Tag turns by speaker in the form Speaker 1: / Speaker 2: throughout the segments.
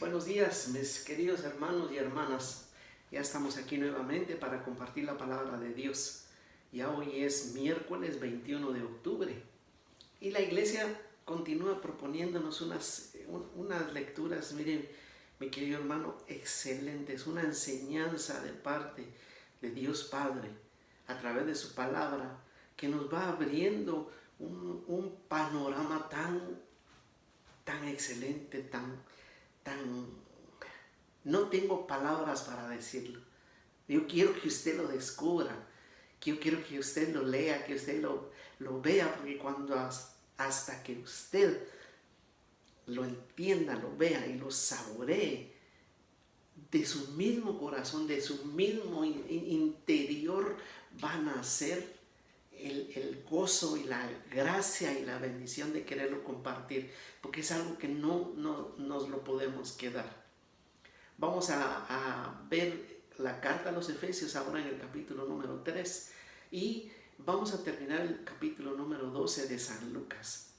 Speaker 1: Buenos días, mis queridos hermanos y hermanas. Ya estamos aquí nuevamente para compartir la palabra de Dios. Ya hoy es miércoles 21 de octubre y la iglesia continúa proponiéndonos unas lecturas, miren, mi querido hermano, excelentes, una enseñanza de parte de Dios Padre a través de su palabra que nos va abriendo un panorama tan excelente, no tengo palabras para decirlo. Yo quiero que usted lo descubra, yo quiero que usted lo lea, que usted lo vea, porque hasta que usted lo entienda, lo vea y lo saboree, de su mismo corazón, de su mismo interior, van a ser el gozo y la gracia y la bendición de quererlo compartir, porque es algo que no nos lo podemos quedar. Vamos a ver la carta a los Efesios ahora en el capítulo número 3 y vamos a terminar el capítulo número 12 de San Lucas.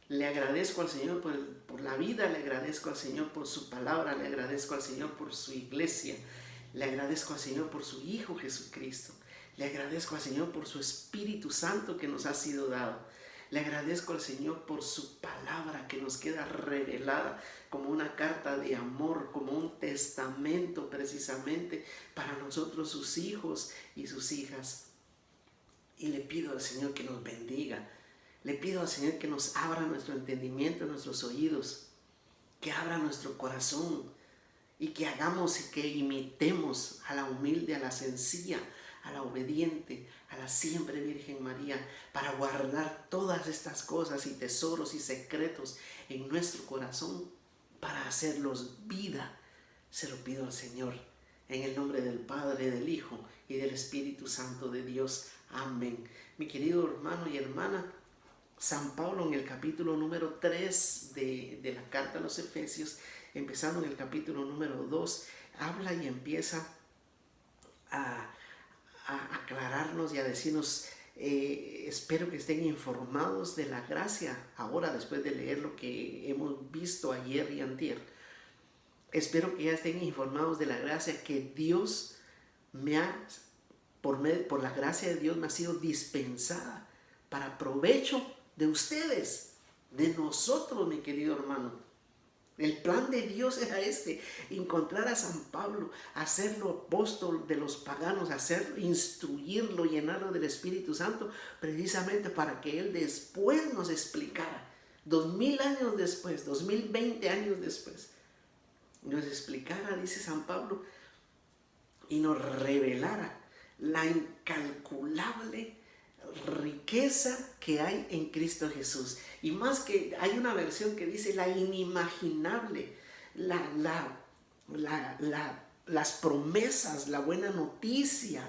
Speaker 1: Le agradezco al Señor por la vida, le agradezco al Señor por su palabra, le agradezco al Señor por su iglesia, le agradezco al Señor por su Hijo Jesucristo, le agradezco al Señor por su Espíritu Santo que nos ha sido dado. Le agradezco al Señor por su palabra que nos queda revelada como una carta de amor, como un testamento precisamente para nosotros, sus hijos y sus hijas. Y le pido al Señor que nos bendiga. Le pido al Señor que nos abra nuestro entendimiento, nuestros oídos, que abra nuestro corazón y que hagamos y que imitemos a la humilde, a la sencilla, a la obediente, a la siempre Virgen María, para guardar todas estas cosas y tesoros y secretos en nuestro corazón, para hacerlos vida. Se lo pido al Señor, en el nombre del Padre, del Hijo y del Espíritu Santo de Dios. Amén. Mi querido hermano y hermana, San Pablo en el capítulo número 3 de la carta a los Efesios, empezando en el capítulo número 2, habla y empieza a aclararnos y a decirnos, espero que estén informados de la gracia, ahora después de leer lo que hemos visto ayer y antier. Espero que ya estén informados de la gracia que Dios por la gracia de Dios me ha sido dispensada para provecho de ustedes, de nosotros, mi querido hermano. El plan de Dios era encontrar a San Pablo, hacerlo apóstol de los paganos, instruirlo, llenarlo del Espíritu Santo, precisamente para que él después nos explicara, 2000 años después, 2020 años después, nos explicara, dice San Pablo, y nos revelara la incalculable riqueza que hay en Cristo Jesús. Y más que hay una versión que dice la inimaginable, las promesas, la buena noticia,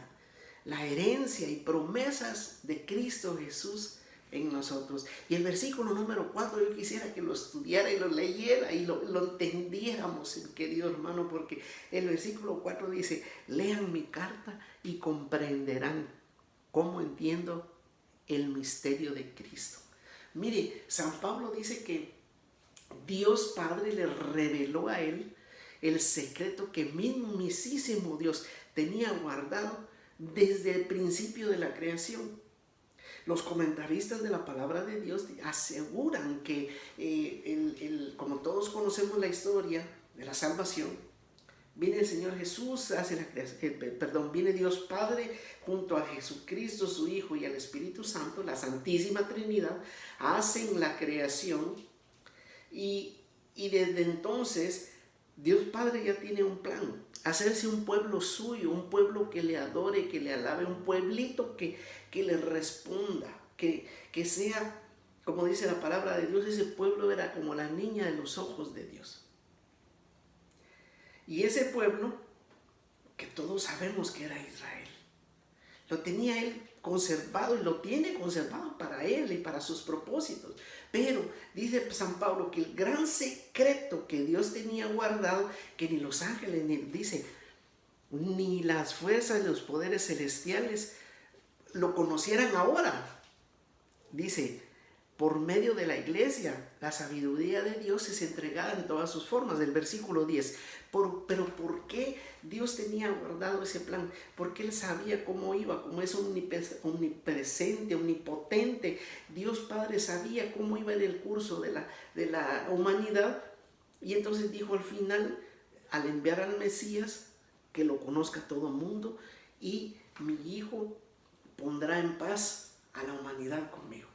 Speaker 1: la herencia y promesas de Cristo Jesús en nosotros. Y el versículo número 4 yo quisiera que lo estudiara y lo leyera y lo entendiéramos, querido hermano, porque el versículo 4 dice: lean mi carta y comprenderán cómo entiendo el misterio de Cristo. Mire, San Pablo dice que Dios Padre le reveló a él el secreto que mismísimo Dios tenía guardado desde el principio de la creación. Los comentaristas de la palabra de Dios aseguran que, como todos conocemos la historia de la salvación, viene el Señor Jesús, viene Dios Padre junto a Jesucristo, su Hijo, y al Espíritu Santo, la Santísima Trinidad, hacen la creación y desde entonces Dios Padre ya tiene un plan, hacerse un pueblo suyo, un pueblo que le adore, que le alabe, un pueblito que le responda, que sea, como dice la palabra de Dios, ese pueblo era como la niña de los ojos de Dios. Y ese pueblo, que todos sabemos que era Israel, lo tenía él conservado y lo tiene conservado para él y para sus propósitos. Pero dice San Pablo que el gran secreto que Dios tenía guardado, que ni los ángeles, ni las fuerzas de los poderes celestiales lo conocieran ahora. Dice, por medio de la iglesia. La sabiduría de Dios es entregada en todas sus formas. El versículo 10. Pero ¿por qué Dios tenía guardado ese plan? Porque Él sabía cómo iba, como es omnipresente, omnipotente. Dios Padre sabía cómo iba en el curso de la humanidad. Y entonces dijo al final, al enviar al Mesías, que lo conozca todo el mundo, y mi Hijo pondrá en paz a la humanidad conmigo.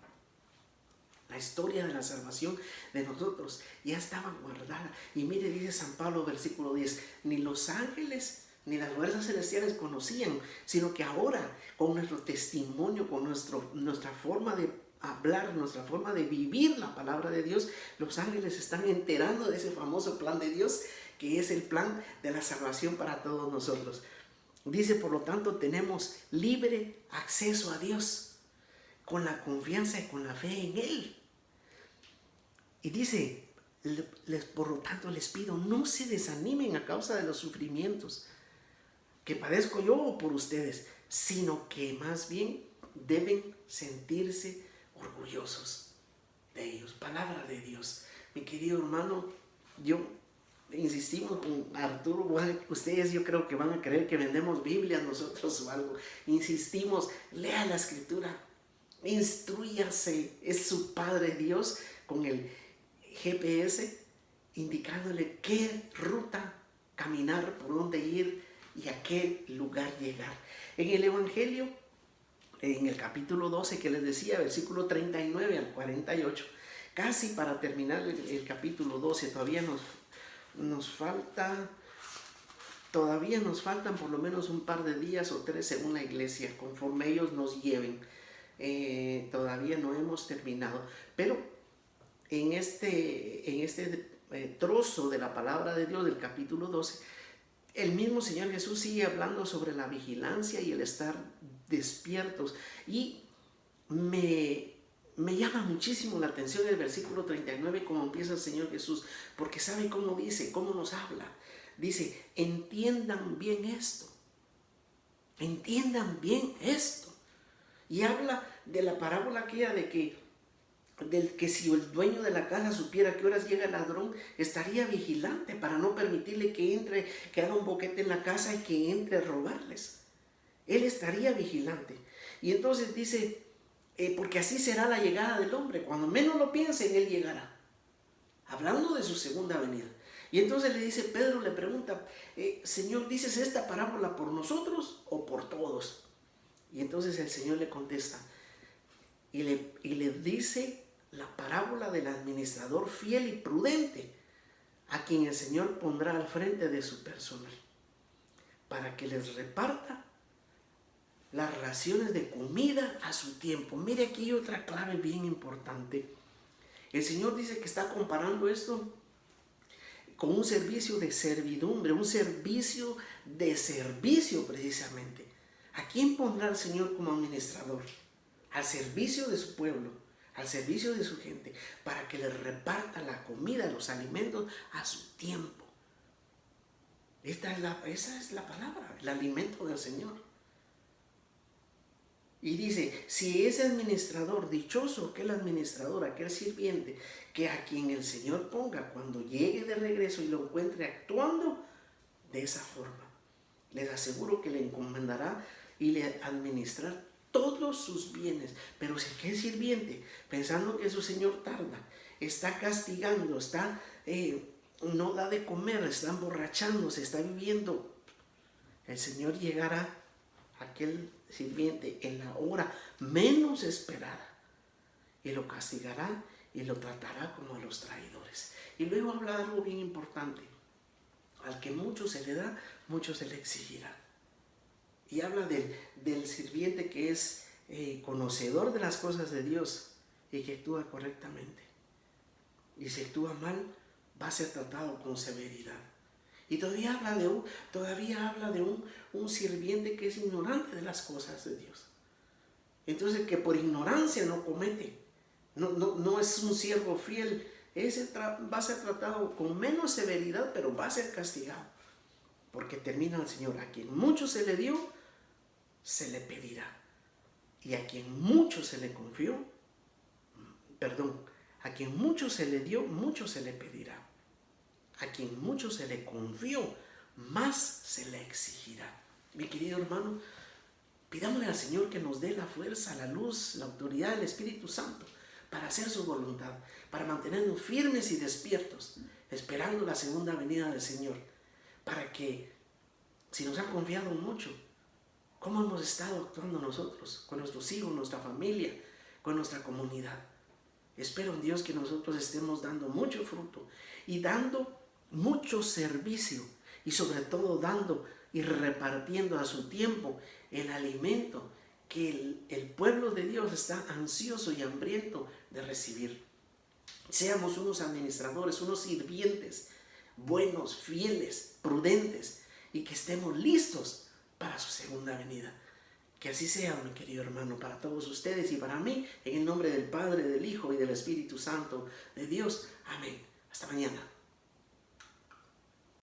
Speaker 1: La historia de la salvación de nosotros ya estaba guardada. Y mire, dice San Pablo, versículo 10, ni los ángeles ni las fuerzas celestiales conocían, sino que ahora, con nuestro testimonio, con nuestra forma de hablar, nuestra forma de vivir la palabra de Dios, los ángeles están enterando de ese famoso plan de Dios, que es el plan de la salvación para todos nosotros. Dice, por lo tanto, tenemos libre acceso a Dios, con la confianza y con la fe en Él. Y dice, por lo tanto les pido, no se desanimen a causa de los sufrimientos que padezco yo por ustedes, sino que más bien deben sentirse orgullosos de ellos. Palabra de Dios. Mi querido hermano, insistimos con Arturo, ustedes yo creo que van a creer que vendemos Biblias nosotros o algo. Insistimos, lea la Escritura, instrúyase, es su Padre Dios con el GPS indicándole qué ruta caminar, por dónde ir y a qué lugar llegar. En el Evangelio, en el capítulo 12 que les decía, versículo 39 al 48, casi para terminar el capítulo 12, todavía nos faltan por lo menos un par de días o 3 según la iglesia, conforme ellos nos lleven. Todavía no hemos terminado, pero en este trozo de la palabra de Dios del capítulo 12, el mismo Señor Jesús sigue hablando sobre la vigilancia y el estar despiertos. Y me llama muchísimo la atención el versículo 39, como empieza el Señor Jesús, porque sabe cómo dice, cómo nos habla. Dice, entiendan bien esto. Entiendan bien esto. Y habla de la parábola aquella del que si el dueño de la casa supiera a qué horas llega el ladrón, estaría vigilante para no permitirle que entre, que haga un boquete en la casa y que entre a robarles. Él estaría vigilante. Y entonces dice, porque así será la llegada del hombre. Cuando menos lo piensen, Él llegará. Hablando de su segunda venida. Y entonces le dice, Pedro le pregunta, Señor, ¿dices esta parábola por nosotros o por todos? Y entonces el Señor le contesta y le dice la parábola del administrador fiel y prudente, a quien el Señor pondrá al frente de su personal, para que les reparta las raciones de comida a su tiempo. Mire, aquí hay otra clave bien importante. El Señor dice que está comparando esto con un servicio de servidumbre, un servicio de servicio precisamente. ¿A quién pondrá el Señor como administrador? Al servicio de su pueblo, al servicio de su gente, para que les reparta la comida, los alimentos a su tiempo. Esa es la palabra, el alimento del Señor. Y dice, si ese administrador, dichoso aquel administrador, aquel sirviente, que a quien el Señor ponga cuando llegue de regreso y lo encuentre actuando de esa forma, les aseguro que le encomendará y le administrará todos sus bienes. Pero si aquel sirviente, pensando que su Señor tarda, está castigando, no da de comer, está emborrachándose, está viviendo, el Señor llegará a aquel sirviente en la hora menos esperada y lo castigará y lo tratará como a los traidores. Y luego habla de algo bien importante: al que mucho se le da, mucho se le exigirá. Y habla del sirviente que es conocedor de las cosas de Dios y que actúa correctamente. Y si actúa mal, va a ser tratado con severidad. Y todavía habla de un sirviente que es ignorante de las cosas de Dios. Entonces, que por ignorancia no comete, no es un siervo fiel, va a ser tratado con menos severidad, pero va a ser castigado. Porque termina el Señor: a quien mucho se le dio, se le pedirá. Y a quien mucho se le confió, perdón, a quien mucho se le dio, mucho se le pedirá. A quien mucho se le confió, más se le exigirá. Mi querido hermano, pidámosle al Señor que nos dé la fuerza, la luz, la autoridad del Espíritu Santo para hacer su voluntad, para mantenernos firmes y despiertos, esperando la segunda venida del Señor, para que, si nos han confiado mucho, ¿cómo hemos estado actuando nosotros, con nuestros hijos, nuestra familia, con nuestra comunidad? Espero en Dios que nosotros estemos dando mucho fruto y dando mucho servicio, y sobre todo dando y repartiendo a su tiempo el alimento que el pueblo de Dios está ansioso y hambriento de recibir. Seamos unos administradores, unos sirvientes buenos, fieles, prudentes, y que estemos listos para su segunda venida. Que así sea, mi querido hermano, para todos ustedes y para mí, en el nombre del Padre, del Hijo y del Espíritu Santo de Dios. Amén. Hasta mañana.